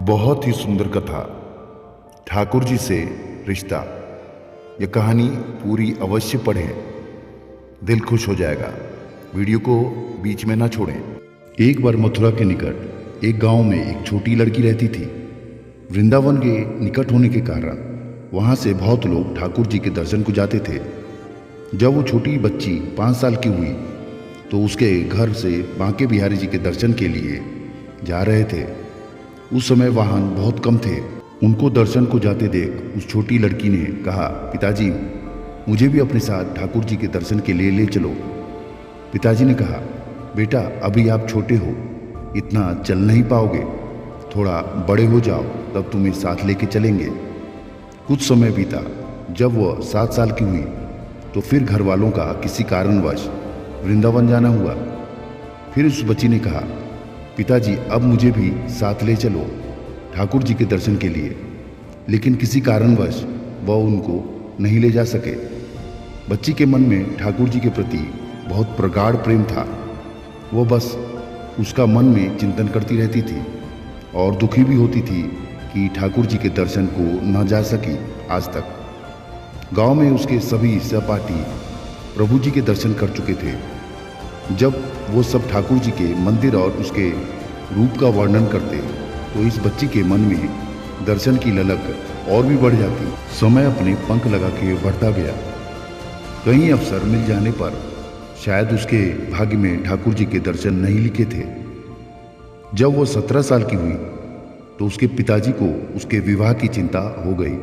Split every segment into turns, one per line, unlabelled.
बहुत ही सुंदर कथा ठाकुर जी से रिश्ता। यह कहानी पूरी अवश्य पढ़ें, दिल खुश हो जाएगा। वीडियो को बीच में ना छोड़ें। एक बार मथुरा के निकट एक गांव में एक छोटी लड़की रहती थी। वृंदावन के निकट होने के कारण वहां से बहुत लोग ठाकुर जी के दर्शन को जाते थे। जब वो छोटी बच्ची 5 साल की हुई तो उसके घर से बांके बिहारी जी के दर्शन के लिए जा रहे थे। उस समय वाहन बहुत कम थे। उनको दर्शन को जाते देख उस छोटी लड़की ने कहा, पिताजी मुझे भी अपने साथ ठाकुर जी के दर्शन के लिए ले चलो। पिताजी ने कहा, बेटा अभी आप छोटे हो, इतना चल नहीं पाओगे, थोड़ा बड़े हो जाओ तब तुम्हें साथ लेके चलेंगे। कुछ समय बीता। जब वह 7 साल की हुई तो फिर घर वालों का किसी कारणवश वृंदावन जाना हुआ। फिर उस बच्ची ने कहा, पिताजी अब मुझे भी साथ ले चलो ठाकुर जी के दर्शन के लिए। लेकिन किसी कारणवश वह उनको नहीं ले जा सके। बच्ची के मन में ठाकुर जी के प्रति बहुत प्रगाढ़ प्रेम था। वह बस उसका मन में चिंतन करती रहती थी और दुखी भी होती थी कि ठाकुर जी के दर्शन को न जा सकी आज तक। गांव में उसके सभी सहपाठी प्रभु जी के दर्शन कर चुके थे। जब वो सब ठाकुर जी के मंदिर और उसके रूप का वर्णन करते तो इस बच्ची के मन में दर्शन की ललक और भी बढ़ जाती। समय अपने पंख लगा के बढ़ता गया। कई अवसर मिल जाने पर शायद उसके भाग्य में ठाकुर जी के दर्शन नहीं लिखे थे। जब वो 17 साल की हुई तो उसके पिताजी को उसके विवाह की चिंता हो गई।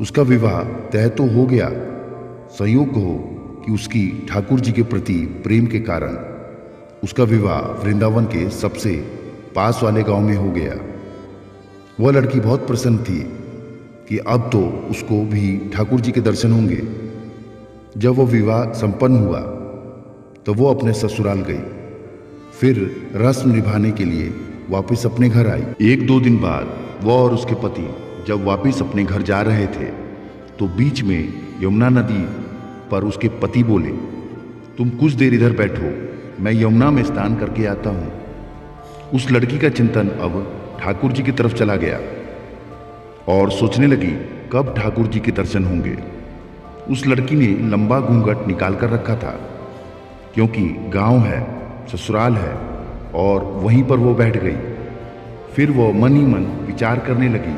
उसका विवाह तय तो हो गया। संयोग हो कि उसकी ठाकुर जी के प्रति प्रेम के कारण उसका विवाह वृंदावन के सबसे पास वाले गांव में हो गया। वह लड़की बहुत प्रसन्न थी कि अब तो उसको भी ठाकुर जी के दर्शन होंगे। जब वह विवाह संपन्न हुआ तो वो अपने ससुराल गई। फिर रस्म निभाने के लिए वापस अपने घर आई। 1-2 दिन बाद वह और उसके पति जब वापस अपने घर जा रहे थे तो बीच में यमुना नदी पर उसके पति बोले, तुम कुछ देर इधर बैठो, मैं यमुना में स्नान करके आता हूं। उस लड़की का चिंतन अब ठाकुर जी की तरफ चला गया और सोचने लगी कब ठाकुर जी के दर्शन होंगे। उस लड़की ने लंबा घूंघट निकाल कर रखा था क्योंकि गांव है, ससुराल है, और वहीं पर वो बैठ गई। फिर वो मन ही मन विचार करने लगी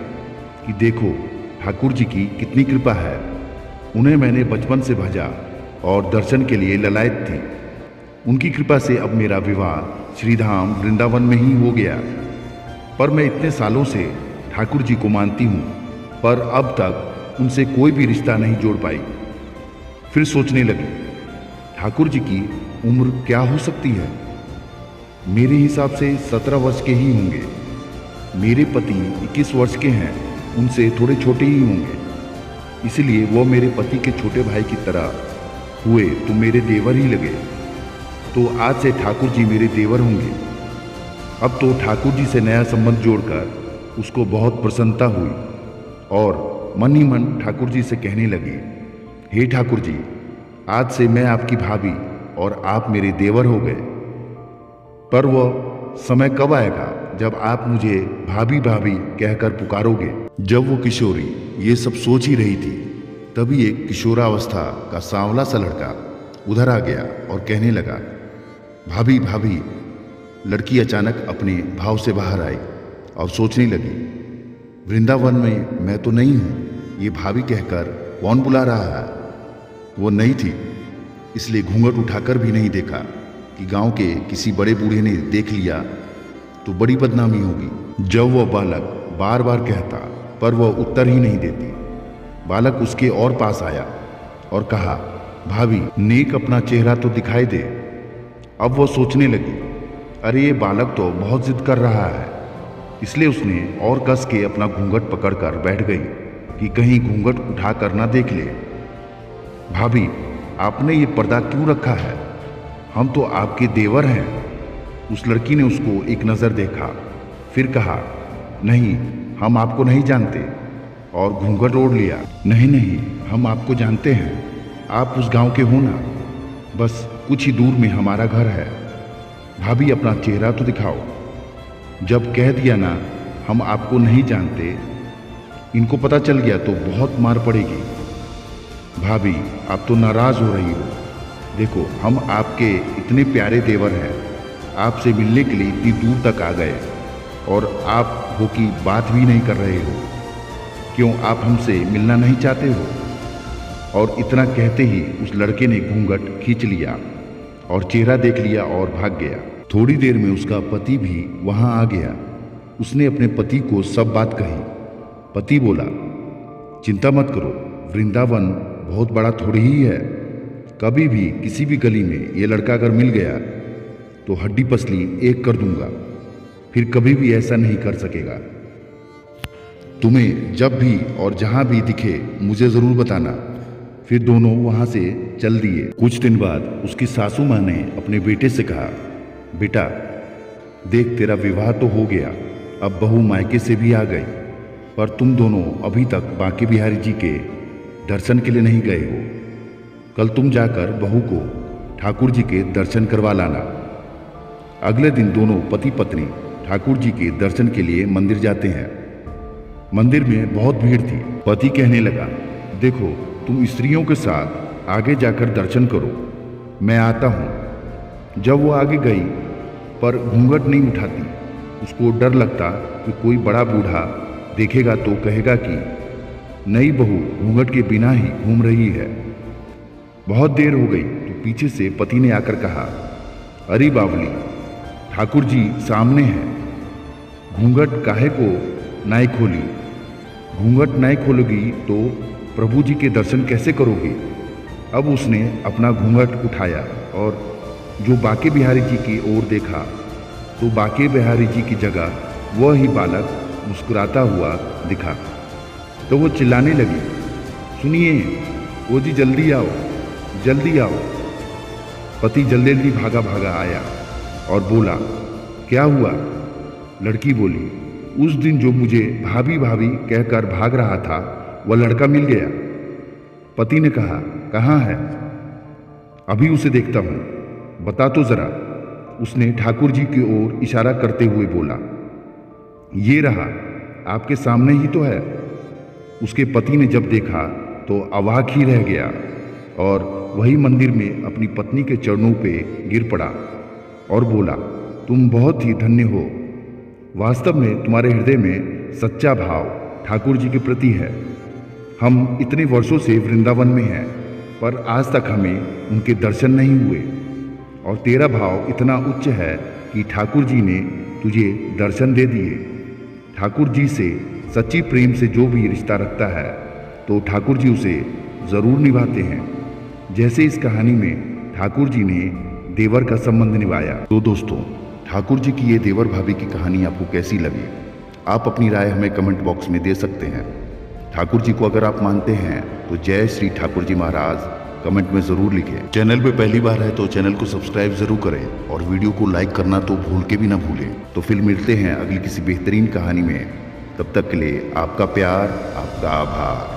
कि देखो ठाकुर जी की कितनी कृपा है। उन्हें मैंने बचपन से भजा और दर्शन के लिए ललायत थी। उनकी कृपा से अब मेरा विवाह श्रीधाम वृंदावन में ही हो गया। पर मैं इतने सालों से ठाकुर जी को मानती हूँ, पर अब तक उनसे कोई भी रिश्ता नहीं जोड़ पाई। फिर सोचने लगी ठाकुर जी की उम्र क्या हो सकती है। मेरे हिसाब से 17 वर्ष के ही होंगे। मेरे पति 21 वर्ष के हैं, उनसे थोड़े छोटे ही होंगे। इसलिए वो मेरे पति के छोटे भाई की तरह हुए तो मेरे देवर ही लगे। तो आज से ठाकुर जी मेरे देवर होंगे। अब तो ठाकुर जी से नया संबंध जोड़कर उसको बहुत प्रसन्नता हुई और मन ही मन ठाकुर जी से कहने लगी, हे ठाकुर जी, आज से मैं आपकी भाभी और आप मेरे देवर हो गए। पर वह समय कब आएगा जब आप मुझे भाभी भाभी कहकर पुकारोगे। जब वो किशोरी ये सब सोच ही रही थी तभी एक किशोरावस्था का सांवला सा लड़का उधर आ गया और कहने लगा, भाभी भाभी। लड़की अचानक अपने भाव से बाहर आई और सोचने लगी, वृंदावन में मैं तो नहीं हूं, ये भाभी कहकर कौन बुला रहा है। वो नहीं थी, इसलिए घूंघट उठाकर भी नहीं देखा कि गांव के किसी बड़े बूढ़े ने देख लिया तो बड़ी बदनामी होगी। जब वह बालक बार बार कहता पर वह उत्तर ही नहीं देती। बालक उसके और पास आया और कहा, भाभी नेक अपना चेहरा तो दिखाई दे। अब वह सोचने लगी, अरे ये बालक तो बहुत जिद कर रहा है। इसलिए उसने और कस के अपना घूंघट पकड़कर बैठ गई कि कहीं घूंघट उठा कर ना देख ले। भाभी आपने ये पर्दा क्यों रखा है, हम तो आपके देवर हैं। उस लड़की ने उसको एक नज़र देखा, फिर कहा, नहीं हम आपको नहीं जानते, और घूंघट ओढ़ लिया। नहीं नहीं, हम आपको जानते हैं, आप उस गांव के हो ना, बस कुछ ही दूर में हमारा घर है। भाभी अपना चेहरा तो दिखाओ। जब कह दिया ना हम आपको नहीं जानते, इनको पता चल गया तो बहुत मार पड़ेगी। भाभी, आप तो नाराज़ हो रही हो। देखो, हम आपके इतने प्यारे देवर हैं, आपसे मिलने के लिए इतनी दूर तक आ गए और आप हो कि बात भी नहीं कर रहे हो। क्यों आप हमसे मिलना नहीं चाहते हो? और इतना कहते ही उस लड़के ने घूंघट खींच लिया और चेहरा देख लिया और भाग गया। थोड़ी देर में उसका पति भी वहां आ गया। उसने अपने पति को सब बात कही। पति बोला, चिंता मत करो, वृंदावन बहुत बड़ा थोड़ी ही है। कभी भी किसी भी गली में ये लड़का अगर मिल गया तो हड्डी पसली एक कर दूंगा, फिर कभी भी ऐसा नहीं कर सकेगा। तुम्हें जब भी और जहां भी दिखे मुझे जरूर बताना। फिर दोनों वहां से चल दिए। कुछ दिन बाद उसकी सासू माँ ने अपने बेटे से कहा, बेटा देख, तेरा विवाह तो हो गया, अब बहू मायके से भी आ गई, पर तुम दोनों अभी तक बांके बिहारी जी के दर्शन के लिए नहीं गए हो। कल तुम जाकर बहू को ठाकुर जी के दर्शन करवा लाना। अगले दिन दोनों पति पत्नी ठाकुर जी के दर्शन के लिए मंदिर जाते हैं। मंदिर में बहुत भीड़ थी। पति कहने लगा, देखो, तुम स्त्रियों के साथ आगे जाकर दर्शन करो, मैं आता हूँ। जब वो आगे गई पर घूंघट नहीं उठाती। उसको डर लगता कि कोई बड़ा बूढ़ा देखेगा तो कहेगा कि नई बहू घूंघट के बिना ही घूम रही है। बहुत देर हो गई तो पीछे से पति ने आकर कहा, अरे बावली, ठाकुर जी सामने हैं, घूंघट काहे को नाई खोली? घूंघट नहीं खोलोगी तो प्रभु जी के दर्शन कैसे करोगे? अब उसने अपना घूंघट उठाया और जो बांके बिहारी जी की ओर देखा तो बांके बिहारी जी की जगह वह ही बालक मुस्कुराता हुआ दिखा। तो वो चिल्लाने लगी, सुनिए, वो जी जल्दी आओ, जल्दी आओ। पति जल्दी जल्दी भागा भागा आया और बोला, क्या हुआ? लड़की बोली, उस दिन जो मुझे भाभी भाभी कहकर भाग रहा था वह लड़का मिल गया। पति ने कहा, कहाँ है? अभी उसे देखता हूँ, बता तो जरा। उसने ठाकुर जी की ओर इशारा करते हुए बोला, ये रहा, आपके सामने ही तो है। उसके पति ने जब देखा तो अवाक ही रह गया और वही मंदिर में अपनी पत्नी के चरणों पे गिर पड़ा और बोला, तुम बहुत ही धन्य हो। वास्तव में तुम्हारे हृदय में सच्चा भाव ठाकुर जी के प्रति है। हम इतने वर्षों से वृंदावन में हैं, पर आज तक हमें उनके दर्शन नहीं हुए, और तेरा भाव इतना उच्च है कि ठाकुर जी ने तुझे दर्शन दे दिए। ठाकुर जी से सच्ची प्रेम से जो भी रिश्ता रखता है तो ठाकुर जी उसे ज़रूर निभाते हैं, जैसे इस कहानी में ठाकुर जी ने देवर का संबंध निभाया। तो दोस्तों, ठाकुर जी की ये देवर भाभी की कहानी आपको कैसी लगी? आप अपनी राय हमें कमेंट बॉक्स में दे सकते हैं। ठाकुर जी को अगर आप मानते हैं तो जय श्री ठाकुर जी महाराज कमेंट में ज़रूर लिखें। चैनल पे पहली बार है तो चैनल को सब्सक्राइब ज़रूर करें और वीडियो को लाइक करना तो भूल के भी ना भूलें। तो फिर मिलते हैं अगली किसी बेहतरीन कहानी में। तब तक के लिए आपका प्यार, आपका आभार।